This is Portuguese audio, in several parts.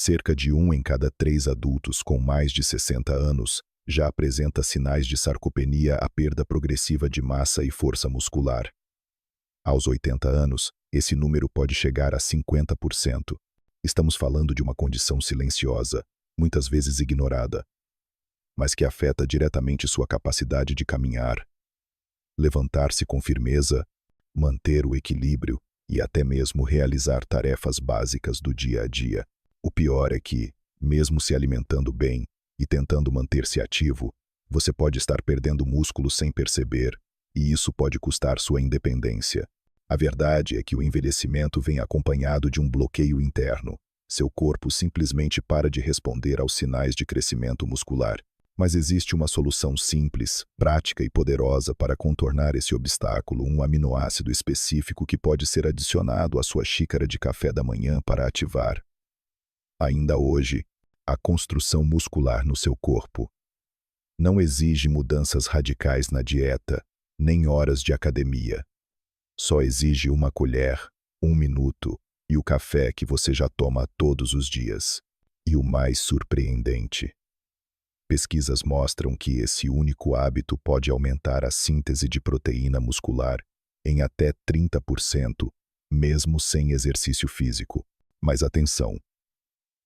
Cerca de 1 em cada 3 adultos com mais de 60 anos já apresenta sinais de sarcopenia, a perda progressiva de massa e força muscular. Aos 80 anos, esse número pode chegar a 50%. Estamos falando de uma condição silenciosa, muitas vezes ignorada, mas que afeta diretamente sua capacidade de caminhar, levantar-se com firmeza, manter o equilíbrio e até mesmo realizar tarefas básicas do dia a dia. O pior é que, mesmo se alimentando bem e tentando manter-se ativo, você pode estar perdendo músculo sem perceber, e isso pode custar sua independência. A verdade é que o envelhecimento vem acompanhado de um bloqueio interno. Seu corpo simplesmente para de responder aos sinais de crescimento muscular. Mas existe uma solução simples, prática e poderosa para contornar esse obstáculo, um aminoácido específico que pode ser adicionado à sua xícara de café da manhã para ativar, ainda hoje, a construção muscular no seu corpo. Não exige mudanças radicais na dieta, nem horas de academia. Só exige uma colher, 1 minuto, e o café que você já toma todos os dias. E o mais surpreendente: pesquisas mostram que esse único hábito pode aumentar a síntese de proteína muscular em até 30%, mesmo sem exercício físico. Mas atenção!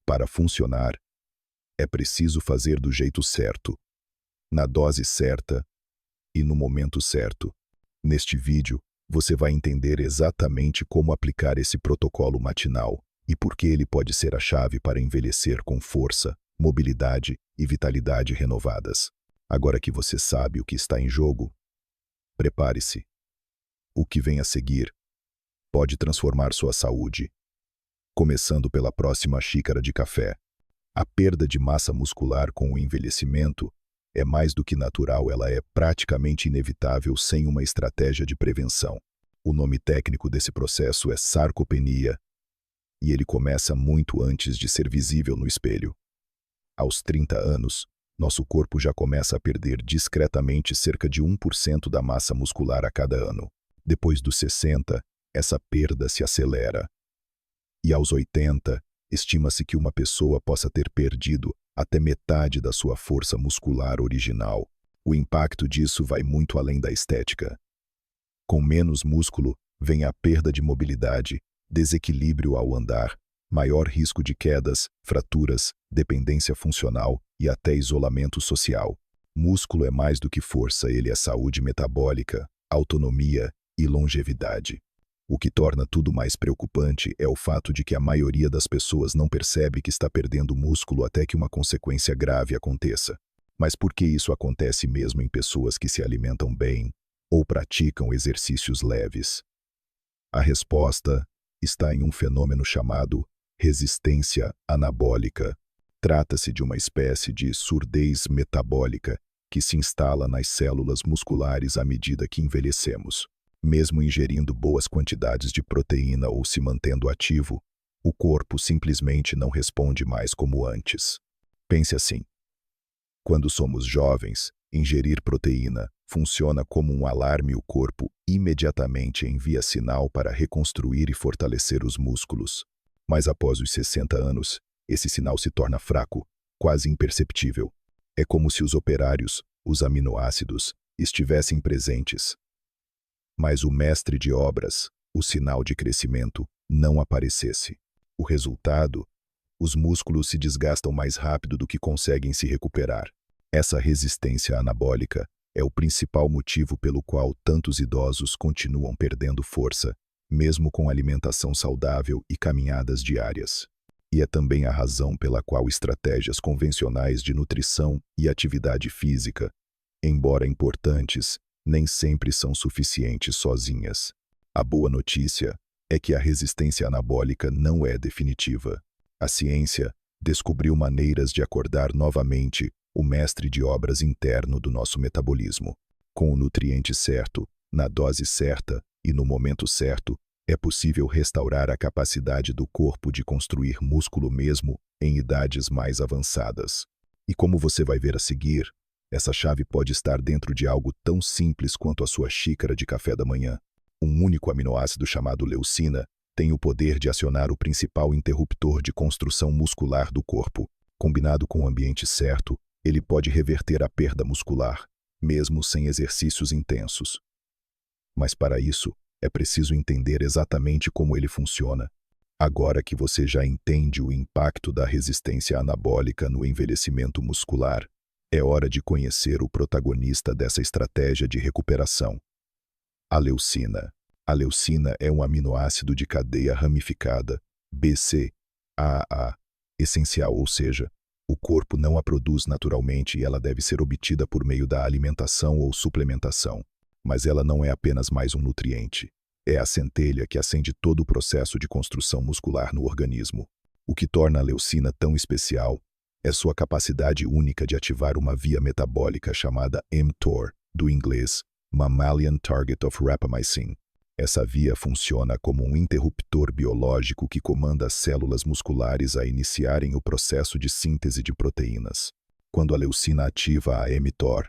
Para funcionar, é preciso fazer do jeito certo, na dose certa e no momento certo. Neste vídeo, você vai entender exatamente como aplicar esse protocolo matinal e por que ele pode ser a chave para envelhecer com força, mobilidade e vitalidade renovadas. Agora que você sabe o que está em jogo, prepare-se. O que vem a seguir pode transformar sua saúde. Começando pela próxima xícara de café. A perda de massa muscular com o envelhecimento é mais do que natural, ela é praticamente inevitável sem uma estratégia de prevenção. O nome técnico desse processo é sarcopenia, e ele começa muito antes de ser visível no espelho. Aos 30 anos, nosso corpo já começa a perder discretamente cerca de 1% da massa muscular a cada ano. Depois dos 60, essa perda se acelera. E aos 80, estima-se que uma pessoa possa ter perdido até metade da sua força muscular original. O impacto disso vai muito além da estética. Com menos músculo, vem a perda de mobilidade, desequilíbrio ao andar, maior risco de quedas, fraturas, dependência funcional e até isolamento social. Músculo é mais do que força, ele é saúde metabólica, autonomia e longevidade. O que torna tudo mais preocupante é o fato de que a maioria das pessoas não percebe que está perdendo músculo até que uma consequência grave aconteça. Mas por que isso acontece mesmo em pessoas que se alimentam bem ou praticam exercícios leves? A resposta está em um fenômeno chamado resistência anabólica. Trata-se de uma espécie de surdez metabólica que se instala nas células musculares à medida que envelhecemos. Mesmo ingerindo boas quantidades de proteína ou se mantendo ativo, o corpo simplesmente não responde mais como antes. Pense assim: quando somos jovens, ingerir proteína funciona como um alarme e o corpo imediatamente envia sinal para reconstruir e fortalecer os músculos. Mas após os 60 anos, esse sinal se torna fraco, quase imperceptível. É como se os operários, os aminoácidos, estivessem presentes, mas o mestre de obras, o sinal de crescimento, não aparecesse. O resultado: os músculos se desgastam mais rápido do que conseguem se recuperar. Essa resistência anabólica é o principal motivo pelo qual tantos idosos continuam perdendo força, mesmo com alimentação saudável e caminhadas diárias. E é também a razão pela qual estratégias convencionais de nutrição e atividade física, embora importantes, nem sempre são suficientes sozinhas. A boa notícia é que a resistência anabólica não é definitiva. A ciência descobriu maneiras de acordar novamente o mestre de obras interno do nosso metabolismo. Com o nutriente certo, na dose certa e no momento certo, é possível restaurar a capacidade do corpo de construir músculo mesmo em idades mais avançadas. E como você vai ver a seguir, essa chave pode estar dentro de algo tão simples quanto a sua xícara de café da manhã. Um único aminoácido chamado leucina tem o poder de acionar o principal interruptor de construção muscular do corpo. Combinado com o ambiente certo, ele pode reverter a perda muscular, mesmo sem exercícios intensos. Mas para isso, é preciso entender exatamente como ele funciona. Agora que você já entende o impacto da resistência anabólica no envelhecimento muscular, é hora de conhecer o protagonista dessa estratégia de recuperação: a leucina. A leucina é um aminoácido de cadeia ramificada, BCAA, essencial, ou seja, o corpo não a produz naturalmente e ela deve ser obtida por meio da alimentação ou suplementação. Mas ela não é apenas mais um nutriente. É a centelha que acende todo o processo de construção muscular no organismo. O que torna a leucina tão especial é sua capacidade única de ativar uma via metabólica chamada mTOR, do inglês Mammalian Target of Rapamycin. Essa via funciona como um interruptor biológico que comanda as células musculares a iniciarem o processo de síntese de proteínas. Quando a leucina ativa a mTOR,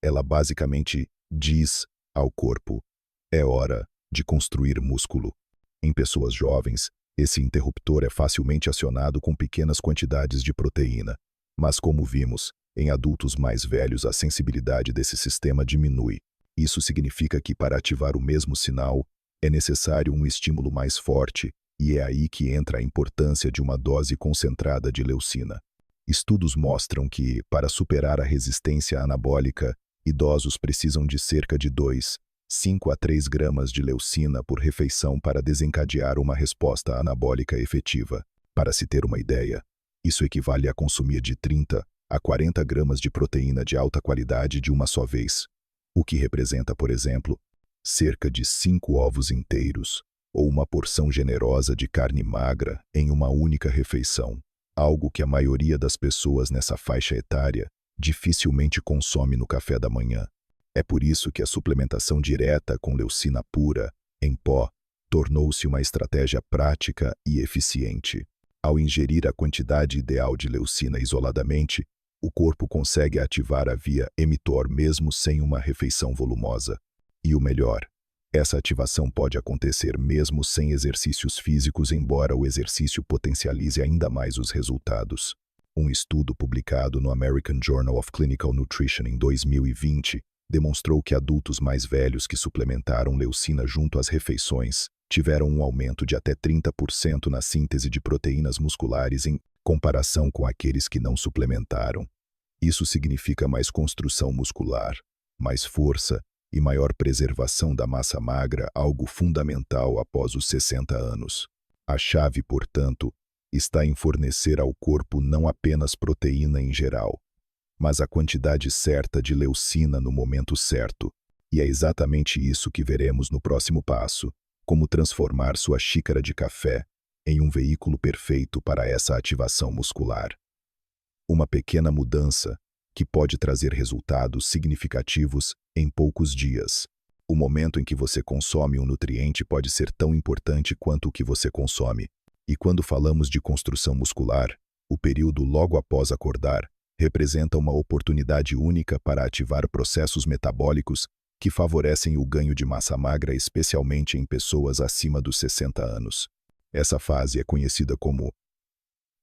ela basicamente diz ao corpo: é hora de construir músculo. Em pessoas jovens, esse interruptor é facilmente acionado com pequenas quantidades de proteína, mas como vimos, em adultos mais velhos a sensibilidade desse sistema diminui. Isso significa que para ativar o mesmo sinal, é necessário um estímulo mais forte, e é aí que entra a importância de uma dose concentrada de leucina. Estudos mostram que, para superar a resistência anabólica, idosos precisam de cerca de 2,5 a 3 gramas de leucina por refeição para desencadear uma resposta anabólica efetiva. Para se ter uma ideia, isso equivale a consumir de 30 a 40 gramas de proteína de alta qualidade de uma só vez, o que representa, por exemplo, cerca de 5 ovos inteiros ou uma porção generosa de carne magra em uma única refeição, algo que a maioria das pessoas nessa faixa etária dificilmente consome no café da manhã. É por isso que a suplementação direta com leucina pura, em pó, tornou-se uma estratégia prática e eficiente. Ao ingerir a quantidade ideal de leucina isoladamente, o corpo consegue ativar a via mTOR mesmo sem uma refeição volumosa. E o melhor, essa ativação pode acontecer mesmo sem exercícios físicos, embora o exercício potencialize ainda mais os resultados. Um estudo publicado no American Journal of Clinical Nutrition em 2020 demonstrou que adultos mais velhos que suplementaram leucina junto às refeições tiveram um aumento de até 30% na síntese de proteínas musculares em comparação com aqueles que não suplementaram. Isso significa mais construção muscular, mais força e maior preservação da massa magra, algo fundamental após os 60 anos. A chave, portanto, está em fornecer ao corpo não apenas proteína em geral, mas a quantidade certa de leucina no momento certo. E é exatamente isso que veremos no próximo passo: como transformar sua xícara de café em um veículo perfeito para essa ativação muscular. Uma pequena mudança que pode trazer resultados significativos em poucos dias. O momento em que você consome um nutriente pode ser tão importante quanto o que você consome. E quando falamos de construção muscular, o período logo após acordar representa uma oportunidade única para ativar processos metabólicos que favorecem o ganho de massa magra, especialmente em pessoas acima dos 60 anos. Essa fase é conhecida como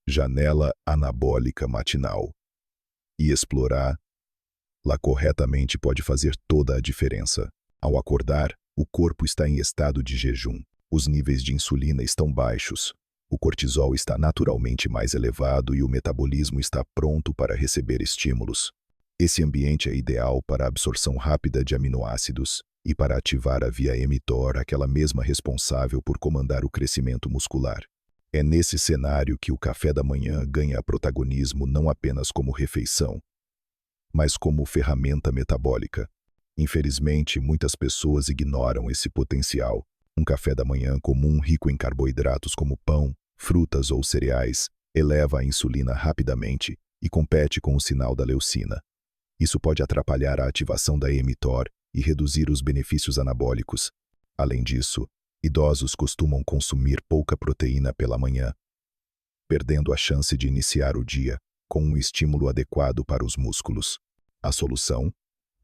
janela anabólica matinal. E explorá-la corretamente pode fazer toda a diferença. Ao acordar, o corpo está em estado de jejum. Os níveis de insulina estão baixos. O cortisol está naturalmente mais elevado e o metabolismo está pronto para receber estímulos. Esse ambiente é ideal para a absorção rápida de aminoácidos e para ativar a via mTOR, aquela mesma responsável por comandar o crescimento muscular. É nesse cenário que o café da manhã ganha protagonismo não apenas como refeição, mas como ferramenta metabólica. Infelizmente, muitas pessoas ignoram esse potencial. Um café da manhã comum rico em carboidratos como pão, frutas ou cereais eleva a insulina rapidamente e compete com o sinal da leucina. Isso pode atrapalhar a ativação da mTOR e reduzir os benefícios anabólicos. Além disso, idosos costumam consumir pouca proteína pela manhã, perdendo a chance de iniciar o dia com um estímulo adequado para os músculos. A solução?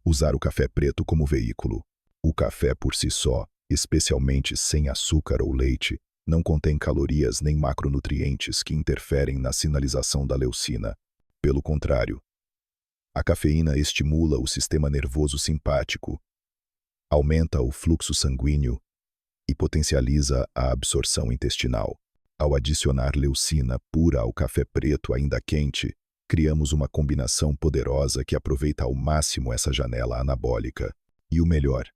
Usar o café preto como veículo. O café por si só especialmente sem açúcar ou leite, não contém calorias nem macronutrientes que interferem na sinalização da leucina. Pelo contrário, a cafeína estimula o sistema nervoso simpático, aumenta o fluxo sanguíneo e potencializa a absorção intestinal. Ao adicionar leucina pura ao café preto ainda quente, criamos uma combinação poderosa que aproveita ao máximo essa janela anabólica. E o melhor,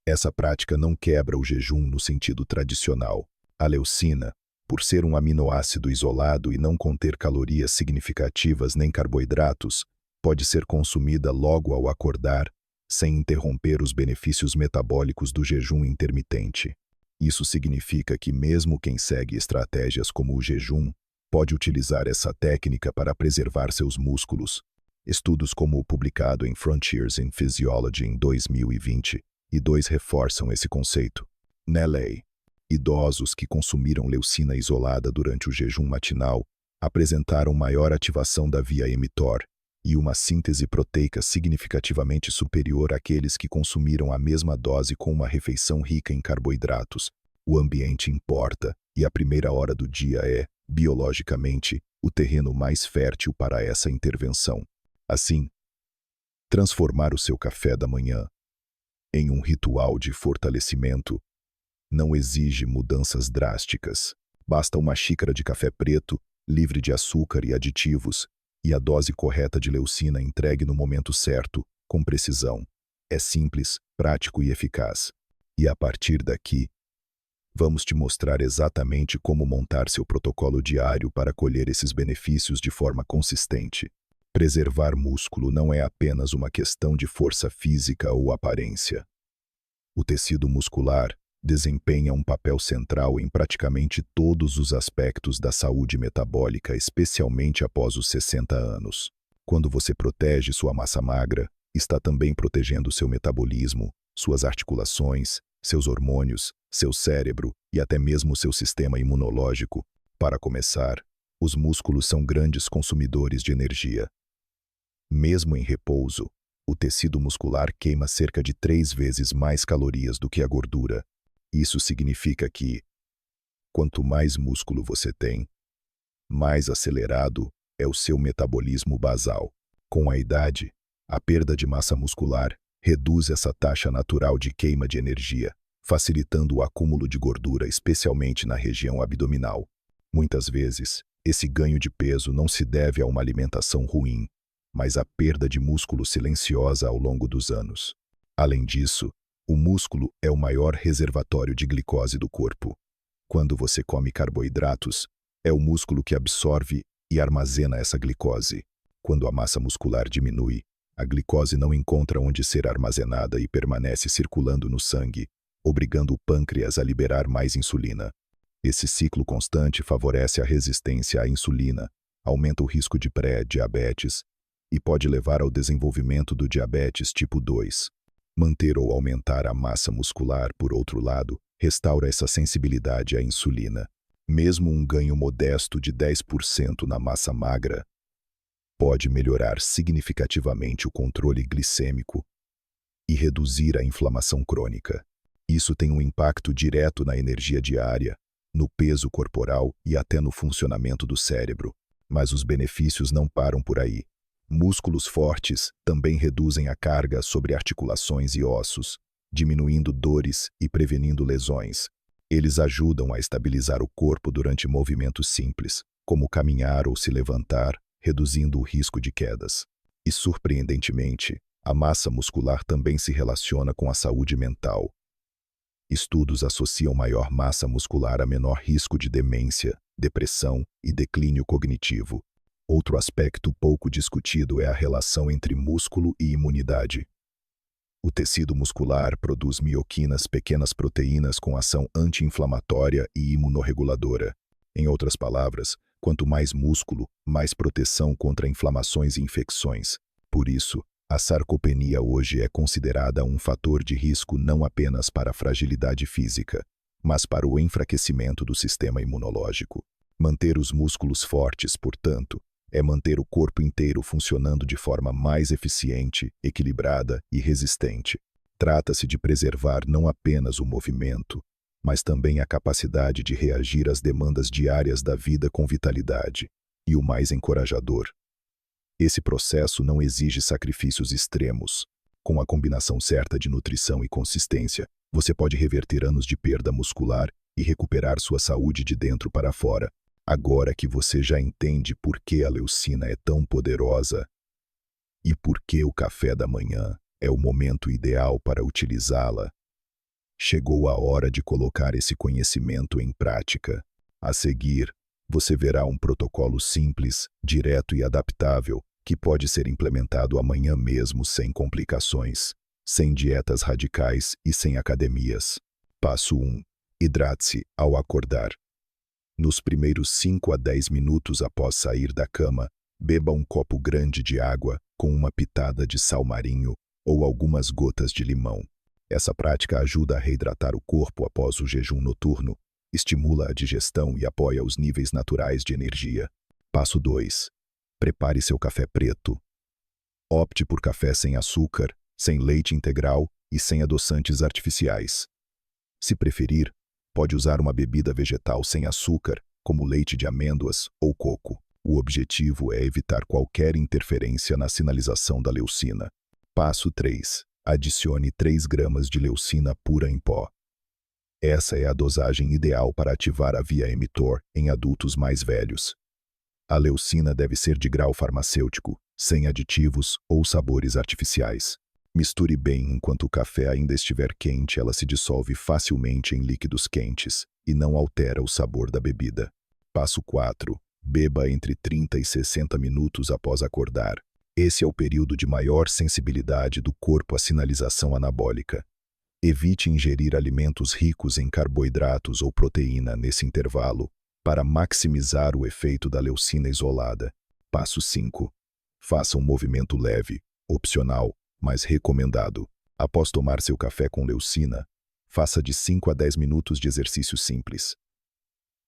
essa prática não quebra o jejum no sentido tradicional. A leucina, por ser um aminoácido isolado e não conter calorias significativas nem carboidratos, pode ser consumida logo ao acordar, sem interromper os benefícios metabólicos do jejum intermitente. Isso significa que mesmo quem segue estratégias como o jejum, pode utilizar essa técnica para preservar seus músculos. Estudos como o publicado em Frontiers in Physiology em 2022 reforçam esse conceito. Na lei, idosos que consumiram leucina isolada durante o jejum matinal apresentaram maior ativação da via mTOR e uma síntese proteica significativamente superior àqueles que consumiram a mesma dose com uma refeição rica em carboidratos. O ambiente importa e a primeira hora do dia é, biologicamente, o terreno mais fértil para essa intervenção. Assim, transformar o seu café da manhã em um ritual de fortalecimento não exige mudanças drásticas. Basta uma xícara de café preto, livre de açúcar e aditivos, e a dose correta de leucina entregue no momento certo, com precisão. É simples, prático e eficaz. E a partir daqui, vamos te mostrar exatamente como montar seu protocolo diário para colher esses benefícios de forma consistente. Preservar músculo não é apenas uma questão de força física ou aparência. O tecido muscular desempenha um papel central em praticamente todos os aspectos da saúde metabólica, especialmente após os 60 anos. Quando você protege sua massa magra, está também protegendo seu metabolismo, suas articulações, seus hormônios, seu cérebro e até mesmo seu sistema imunológico. Para começar, os músculos são grandes consumidores de energia. Mesmo em repouso, o tecido muscular queima cerca de 3 vezes mais calorias do que a gordura. Isso significa que, quanto mais músculo você tem, mais acelerado é o seu metabolismo basal. Com a idade, a perda de massa muscular reduz essa taxa natural de queima de energia, facilitando o acúmulo de gordura, especialmente na região abdominal. Muitas vezes, esse ganho de peso não se deve a uma alimentação ruim, mas à perda de músculo silenciosa ao longo dos anos. Além disso, o músculo é o maior reservatório de glicose do corpo. Quando você come carboidratos, é o músculo que absorve e armazena essa glicose. Quando a massa muscular diminui, a glicose não encontra onde ser armazenada e permanece circulando no sangue, obrigando o pâncreas a liberar mais insulina. Esse ciclo constante favorece a resistência à insulina, aumenta o risco de pré-diabetes e pode levar ao desenvolvimento do diabetes tipo 2. Manter ou aumentar a massa muscular, por outro lado, restaura essa sensibilidade à insulina. Mesmo um ganho modesto de 10% na massa magra pode melhorar significativamente o controle glicêmico e reduzir a inflamação crônica. Isso tem um impacto direto na energia diária, no peso corporal e até no funcionamento do cérebro. Mas os benefícios não param por aí. Músculos fortes também reduzem a carga sobre articulações e ossos, diminuindo dores e prevenindo lesões. Eles ajudam a estabilizar o corpo durante movimentos simples, como caminhar ou se levantar, reduzindo o risco de quedas. E, surpreendentemente, a massa muscular também se relaciona com a saúde mental. Estudos associam maior massa muscular a menor risco de demência, depressão e declínio cognitivo. Outro aspecto pouco discutido é a relação entre músculo e imunidade. O tecido muscular produz mioquinas, pequenas proteínas com ação anti-inflamatória e imunorreguladora. Em outras palavras, quanto mais músculo, mais proteção contra inflamações e infecções. Por isso, a sarcopenia hoje é considerada um fator de risco não apenas para a fragilidade física, mas para o enfraquecimento do sistema imunológico. Manter os músculos fortes, portanto, é manter o corpo inteiro funcionando de forma mais eficiente, equilibrada e resistente. Trata-se de preservar não apenas o movimento, mas também a capacidade de reagir às demandas diárias da vida com vitalidade. E o mais encorajador, esse processo não exige sacrifícios extremos. Com a combinação certa de nutrição e consistência, você pode reverter anos de perda muscular e recuperar sua saúde de dentro para fora. Agora que você já entende por que a leucina é tão poderosa e por que o café da manhã é o momento ideal para utilizá-la, chegou a hora de colocar esse conhecimento em prática. A seguir, você verá um protocolo simples, direto e adaptável que pode ser implementado amanhã mesmo sem complicações, sem dietas radicais e sem academias. Passo 1. Hidrate-se ao acordar. Nos primeiros 5 a 10 minutos após sair da cama, beba um copo grande de água com uma pitada de sal marinho ou algumas gotas de limão. Essa prática ajuda a reidratar o corpo após o jejum noturno, estimula a digestão e apoia os níveis naturais de energia. Passo 2. Prepare seu café preto. Opte por café sem açúcar, sem leite integral e sem adoçantes artificiais. Se preferir, pode usar uma bebida vegetal sem açúcar, como leite de amêndoas ou coco. O objetivo é evitar qualquer interferência na sinalização da leucina. Passo 3. Adicione 3 gramas de leucina pura em pó. Essa é a dosagem ideal para ativar a via mTOR em adultos mais velhos. A leucina deve ser de grau farmacêutico, sem aditivos ou sabores artificiais. Misture bem enquanto o café ainda estiver quente, ela se dissolve facilmente em líquidos quentes e não altera o sabor da bebida. Passo 4. Beba entre 30 e 60 minutos após acordar. Esse é o período de maior sensibilidade do corpo à sinalização anabólica. Evite ingerir alimentos ricos em carboidratos ou proteína nesse intervalo para maximizar o efeito da leucina isolada. Passo 5. Faça um movimento leve, opcional, mas recomendado. Após tomar seu café com leucina, faça de 5 a 10 minutos de exercício simples.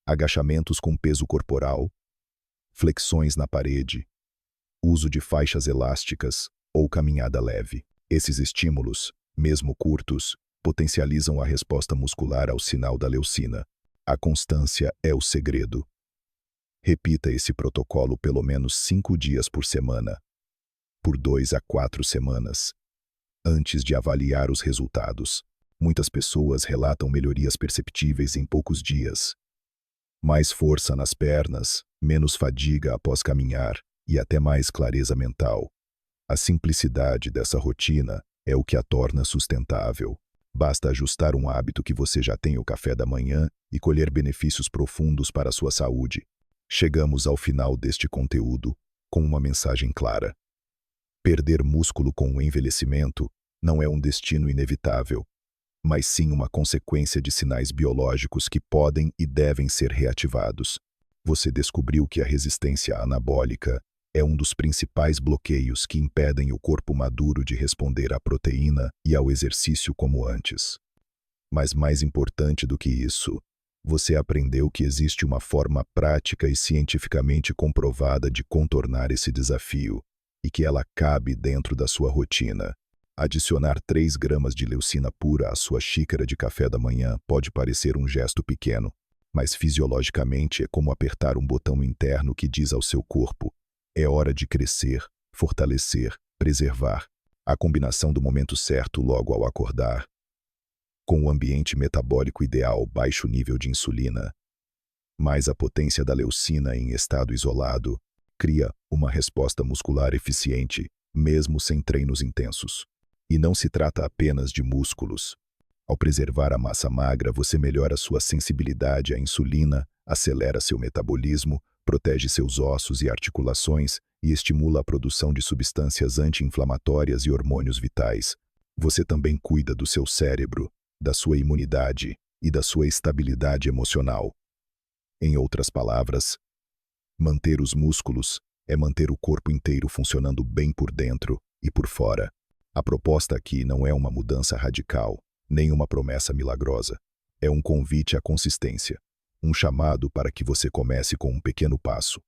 Agachamentos com peso corporal, flexões na parede, uso de faixas elásticas ou caminhada leve. Esses estímulos, mesmo curtos, potencializam a resposta muscular ao sinal da leucina. A constância é o segredo. Repita esse protocolo pelo menos 5 dias por semana, por 2 a 4 semanas, antes de avaliar os resultados. Muitas pessoas relatam melhorias perceptíveis em poucos dias. Mais força nas pernas, menos fadiga após caminhar e até mais clareza mental. A simplicidade dessa rotina é o que a torna sustentável. Basta ajustar um hábito que você já tem o café da manhã e colher benefícios profundos para a sua saúde. Chegamos ao final deste conteúdo com uma mensagem clara. Perder músculo com o envelhecimento não é um destino inevitável, mas sim uma consequência de sinais biológicos que podem e devem ser reativados. Você descobriu que a resistência anabólica é um dos principais bloqueios que impedem o corpo maduro de responder à proteína e ao exercício como antes. Mas mais importante do que isso, você aprendeu que existe uma forma prática e cientificamente comprovada de contornar esse desafio, e que ela cabe dentro da sua rotina. Adicionar 3 gramas de leucina pura à sua xícara de café da manhã pode parecer um gesto pequeno, mas fisiologicamente é como apertar um botão interno que diz ao seu corpo: é hora de crescer, fortalecer, preservar. A combinação do momento certo logo ao acordar, com o ambiente metabólico ideal, baixo nível de insulina, mais a potência da leucina em estado isolado, cria uma resposta muscular eficiente, mesmo sem treinos intensos. E não se trata apenas de músculos. Ao preservar a massa magra, você melhora sua sensibilidade à insulina, acelera seu metabolismo, protege seus ossos e articulações e estimula a produção de substâncias anti-inflamatórias e hormônios vitais. Você também cuida do seu cérebro, da sua imunidade e da sua estabilidade emocional. Em outras palavras, manter os músculos é manter o corpo inteiro funcionando bem por dentro e por fora. A proposta aqui não é uma mudança radical, nem uma promessa milagrosa. É um convite à consistência, um chamado para que você comece com um pequeno passo,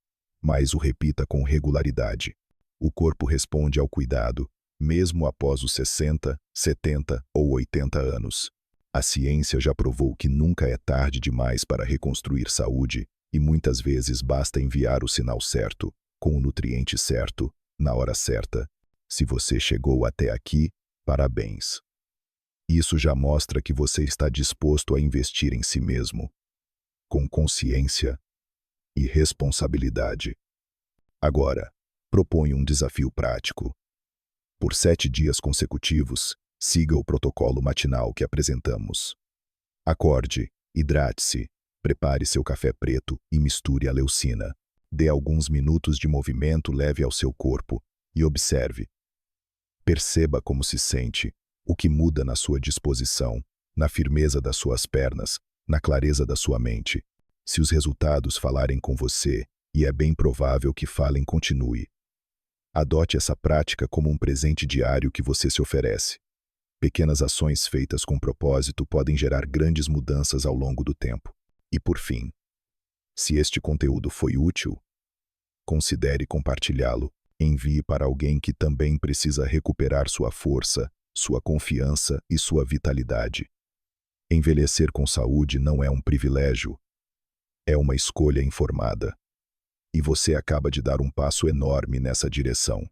mas o repita com regularidade. O corpo responde ao cuidado, mesmo após os 60, 70 ou 80 anos. A ciência já provou que nunca é tarde demais para reconstruir saúde e muitas vezes basta enviar o sinal certo, com o nutriente certo, na hora certa. Se você chegou até aqui, parabéns. Isso já mostra que você está disposto a investir em si mesmo, com consciência e responsabilidade. Agora, proponho um desafio prático. Por 7 dias consecutivos, siga o protocolo matinal que apresentamos. Acorde, hidrate-se, prepare seu café preto e misture a leucina. Dê alguns minutos de movimento leve ao seu corpo e observe. Perceba como se sente, o que muda na sua disposição, na firmeza das suas pernas, na clareza da sua mente. Se os resultados falarem com você, e é bem provável que falem, continue. Adote essa prática como um presente diário que você se oferece. Pequenas ações feitas com propósito podem gerar grandes mudanças ao longo do tempo. E por fim, se este conteúdo foi útil, considere compartilhá-lo. Envie para alguém que também precisa recuperar sua força, sua confiança e sua vitalidade. Envelhecer com saúde não é um privilégio, é uma escolha informada. E você acaba de dar um passo enorme nessa direção.